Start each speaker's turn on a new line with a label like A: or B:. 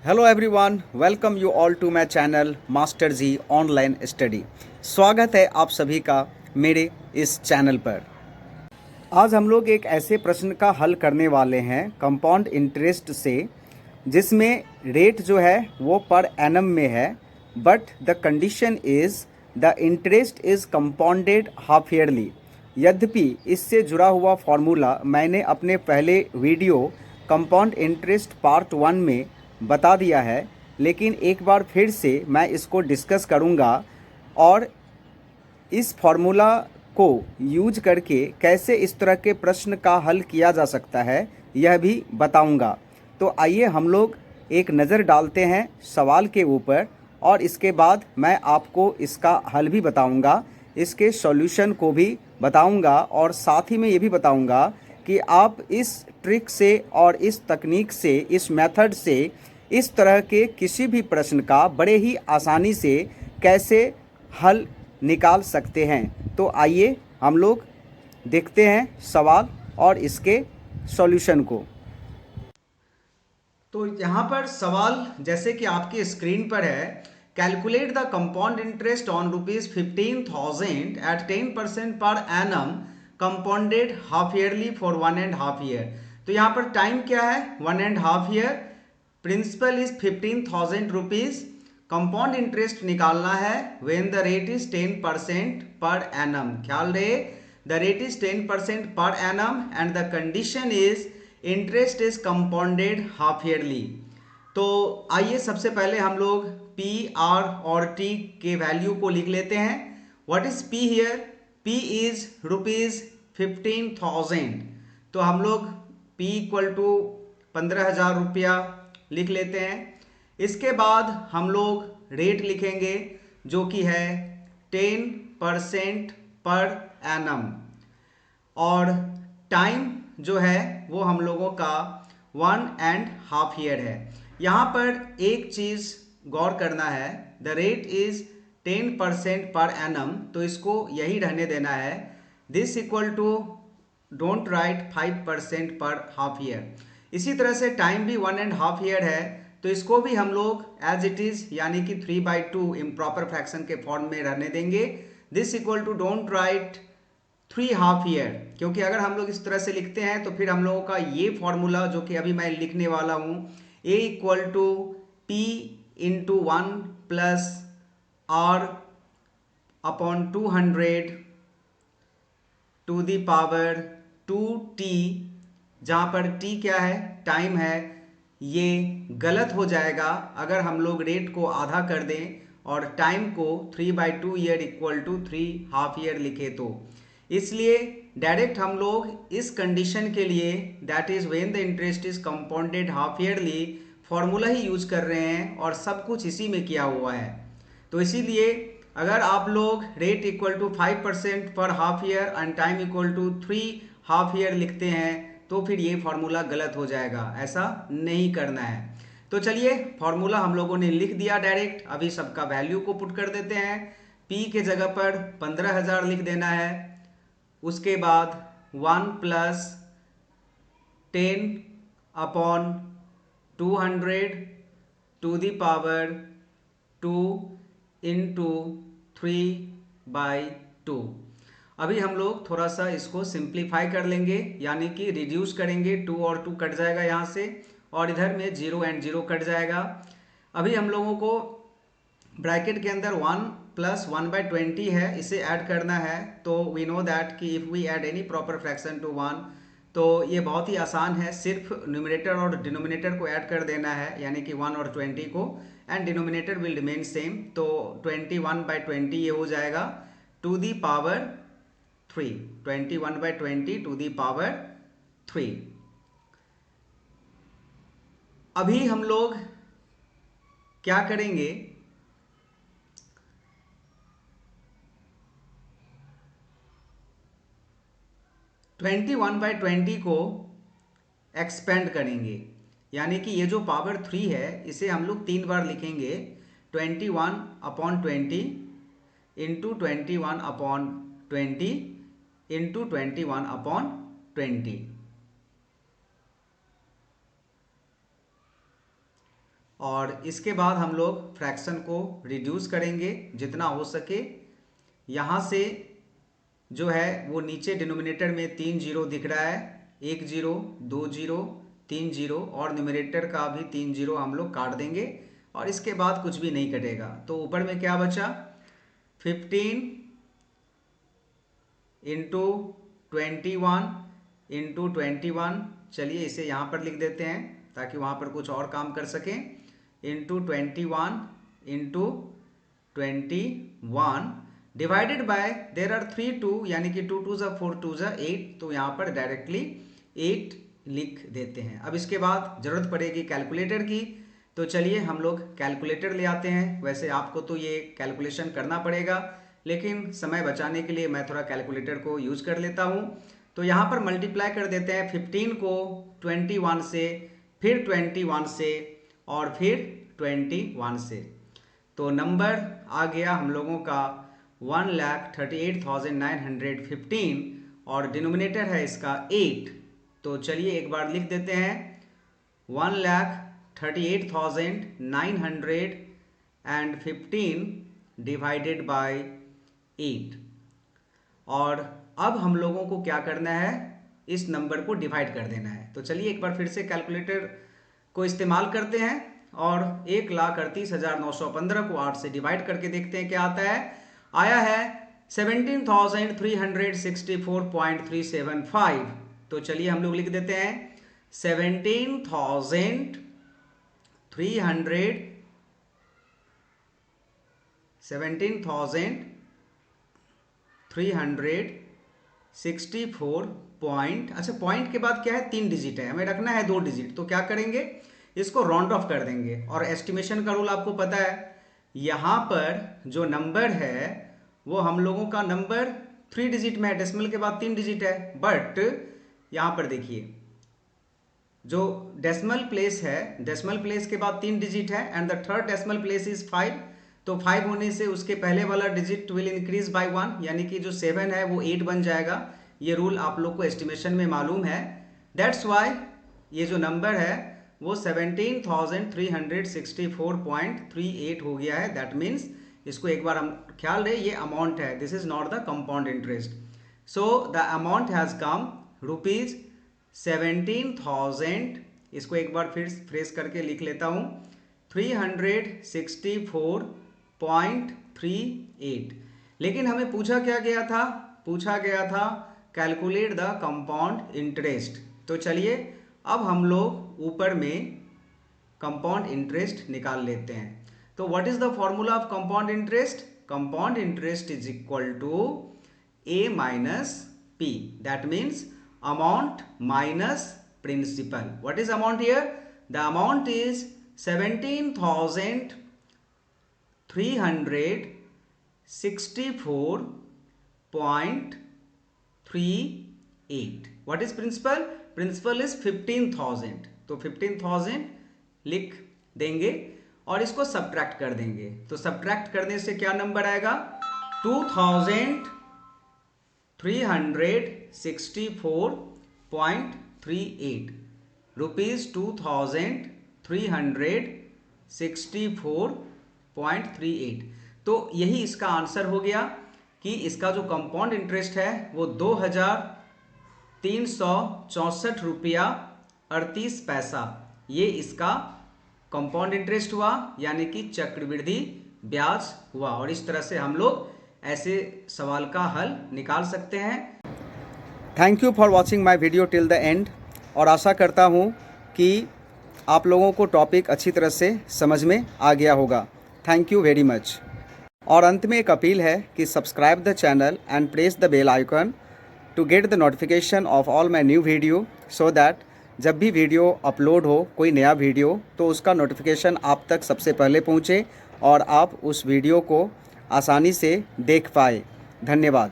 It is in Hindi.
A: Hello everyone, welcome you all to my channel master ji online study. स्वागत है आप सभी का मेरे इस चैनल पर। आज हम लोग एक ऐसे प्रश्न का हल करने वाले हैं कंपाउंड इंटरेस्ट से, जिसमें रेट जो है वो पर एनम में है, but the condition is the interest is compounded half yearly. यद्यपि इससे जुड़ा हुआ फॉर्मूला मैंने अपने पहले वीडियो कंपाउंड इंटरेस्ट पार्ट 1 में बता दिया है, लेकिन एक बार फिर से मैं इसको डिस्कस करूंगा और इस फॉर्मूला को यूज करके कैसे इस तरह के प्रश्न का हल किया जा सकता है यह भी बताऊंगा। तो आइए हम लोग एक नज़र डालते हैं सवाल के ऊपर और इसके बाद मैं आपको इसका हल भी बताऊंगा, इसके सॉल्यूशन को भी बताऊंगा और साथ ही में ये भी बताऊंगा कि आप इस ट्रिक से और इस तकनीक से, इस मेथड से इस तरह के किसी भी प्रश्न का बड़े ही आसानी से कैसे हल निकाल सकते हैं। तो आइए हम लोग देखते हैं सवाल और इसके सॉल्यूशन को। तो यहाँ पर सवाल जैसे कि आपकी स्क्रीन पर है, calculate the compound interest on ₹15,000 at 10% per annum compounded half yearly for 1.5 year. तो यहाँ पर टाइम क्या है? 1.5 year. Principal is ₹15,000। Compound interest निकालना है when the rate is 10% per annum. ख्याल रहे, the rate is 10% per annum and the condition is interest is compounded half yearly. तो आइए सबसे पहले हम लोग पी, आर और टी के वैल्यू को लिख लेते हैं। What is P here? P is ₹15,000। तो हम लोग पी इक्वल टू 15,000 रुपया लिख लेते हैं। इसके बाद हम लोग रेट लिखेंगे जो कि है 10% पर एनम, और टाइम जो है वो हम लोगों का 1.5 ईयर है। यहाँ पर एक चीज़ गौर करना है, the rate is 10% per annum, तो इसको यही रहने देना है। This equal to don't write 5% per half year. इसी तरह से टाइम भी 1.5 ईयर है, तो इसको भी हम लोग एज इट इज यानी कि 3/2 इम्प्रॉपर फ्रैक्शन के फॉर्म में रहने देंगे। This equal to don't write 3 half year, क्योंकि अगर हम लोग इस तरह से लिखते हैं तो फिर हम लोगों का ये फॉर्मूला जो कि अभी मैं लिखने वाला हूँ, A equal to P into 1 plus R upon 200 to the power 2t, जहाँ पर t क्या है? टाइम है। ये गलत हो जाएगा अगर हम लोग रेट को आधा कर दें और टाइम को 3/2 year equal to 3 half year लिखे तो। इसलिए डायरेक्ट हम लोग इस कंडीशन के लिए, that is when the interest is compounded half yearly, formula he use कर रहे हैं और सब कुछ इसी में किया हुआ है। तो इसीलिए अगर आप लोग rate equal to 5% per half year and time equal to 3 half year लिखते हैं तो फिर ये फॉर्मूला गलत हो जाएगा, ऐसा नहीं करना है। तो चलिए फॉर्मूला हम लोगों ने लिख दिया डायरेक्ट, अभी सबका वैल्यू को पुट कर देते हैं। पी के जगह पर 15,000 लिख देना है, उसके बाद 1 plus 10 upon 200 to the power 2 into 3/2। अभी हम लोग थोड़ा सा इसको सिंप्लीफाई कर लेंगे, यानी कि रिड्यूस करेंगे। 2 और 2 कट जाएगा यहाँ से, और इधर में 0 एंड 0 कट जाएगा। अभी हम लोगों को ब्रैकेट के अंदर 1 प्लस 1/20 है, इसे ऐड करना है। तो वी नो दैट कि if we add any proper fraction to 1, तो ये बहुत ही आसान है, सिर्फ न्यूमरेटर और डिनोमिनेटर को ऐड कर देना है, यानी कि 1 और 20 को, and denominator will remain same. तो 21/20 ये हो जाएगा to the power 3, 21/20 to the power 3। अभी हम लोग क्या करेंगे, 21/20 को एक्सपेंड करेंगे, यानी कि ये जो पावर 3 है इसे हम लोग 3 बार लिखेंगे। 21/20 इंटू 21/20 इंटू 21/20। और इसके बाद हम लोग फ्रैक्शन को रिड्यूस करेंगे जितना हो सके। यहाँ से जो है वो नीचे डिनोमिनेटर में 3 जीरो दिख रहा है, 1 जीरो, 2 जीरो, 3 जीरो, और न्यूमरेटर का भी 3 जीरो हम लोग काट देंगे और इसके बाद कुछ भी नहीं कटेगा। तो ऊपर में क्या बचा, 15 इंटू 21 इंटू 21, चलिए इसे यहाँ पर लिख देते हैं ताकि वहाँ पर कुछ और काम कर सकें, into 21 into 21 divided by there are 3 2, यानी कि 2 2 4 2 8, तो यहाँ पर डायरेक्टली 8 लिख देते हैं। अब इसके बाद जरूरत पड़ेगी कैलकुलेटर की, तो चलिए हम लोग कैलकुलेटर ले आते हैं। वैसे आपको तो ये कैलकुलेशन करना पड़ेगा, लेकिन समय बचाने के लिए मैं थोड़ा कैलकुलेटर को यूज कर लेता हूँ। तो यहाँ पर मल्टीप्लाई कर देते हैं 15 को 21 से, फिर 21 से, और फिर 21 से। तो नंबर आ गया हम लोगों का 1,38,915 और डिनोमिनेटर है इसका 8। तो चलिए एक बार लिख देते हैं 1,38,915 डिवाइडेड बाय 8। और अब हम लोगों को क्या करना है, इस नंबर को डिवाइड कर देना है। तो चलिए एक बार फिर से कैलकुलेटर को इस्तेमाल करते हैं और 1,38,915 को 8 से डिवाइड करके देखते हैं क्या आता है। आया है 17,364.375। तो चलिए हम लोग लिख देते हैं 17,364 पॉइंट, अच्छा पॉइंट के बाद क्या है, 3 डिजिट है, हमें रखना है 2 डिजिट। तो क्या करेंगे, इसको राउंड ऑफ कर देंगे। और एस्टिमेशन का रूल आपको पता है, यहाँ पर जो नंबर है वो हम लोगों का नंबर 3 डिजिट में है, डेसिमल के बाद 3 डिजिट है। बट यहाँ पर देखिए जो डेसिमल प्लेस है, डेसिमल प्लेस के बाद 3 डिजिट है and the third decimal place is 5। तो 5 होने से उसके पहले वाला डिजिट विल इंक्रीज बाय 1, यानी कि जो 7 है वो 8 बन जाएगा। ये रूल आप लोग को एस्टिमेशन में मालूम है। दैट्स वाई ये जो नंबर है वो 17,364.38 हो गया है। दैट मीन्स इसको एक बार हम ख्याल रहे, ये अमाउंट है, this is not the compound interest. So the amount has come rupees 17,000, इसको एक बार फिर फ्रेश करके लिख लेता हूँ, 364.38। लेकिन हमें पूछा क्या गया था, पूछा गया था कैलकुलेट द कंपाउंड इंटरेस्ट। तो चलिए अब हम लोग ऊपर में कंपाउंड इंटरेस्ट निकाल लेते हैं। तो what is the formula of compound interest, compound interest is equal to a minus p, that means amount minus principal. What is amount here? The amount is 17,364.38. What is principal? Principal is 15,000. तो 15,000 लिख देंगे और इसको सब्ट्रैक्ट कर देंगे। तो सब्ट्रैक्ट करने से क्या नंबर आएगा, 2,364.38 रुपीज 2,364.38। तो यही इसका आंसर हो गया कि इसका जो कंपाउंड इंटरेस्ट है वो 2,364 रुपया 38 पैसा, ये इसका कंपाउंड इंटरेस्ट हुआ, यानी कि चक्रवृद्धि ब्याज हुआ। और इस तरह से हम लोग ऐसे सवाल का हल निकाल सकते हैं। Thank you for watching my video till the end, और आशा करता हूँ कि आप लोगों को टॉपिक अच्छी तरह से समझ में आ गया होगा। Thank you very much. और अंत में एक अपील है कि subscribe the channel and press the bell icon to get the notification of all my new video, so that जब भी वीडियो अपलोड हो, कोई नया वीडियो, तो उसका नोटिफिकेशन आप तक सबसे पहले पहुँचे और आप उस वीडियो को आसानी से देख पाए। धन्यवाद।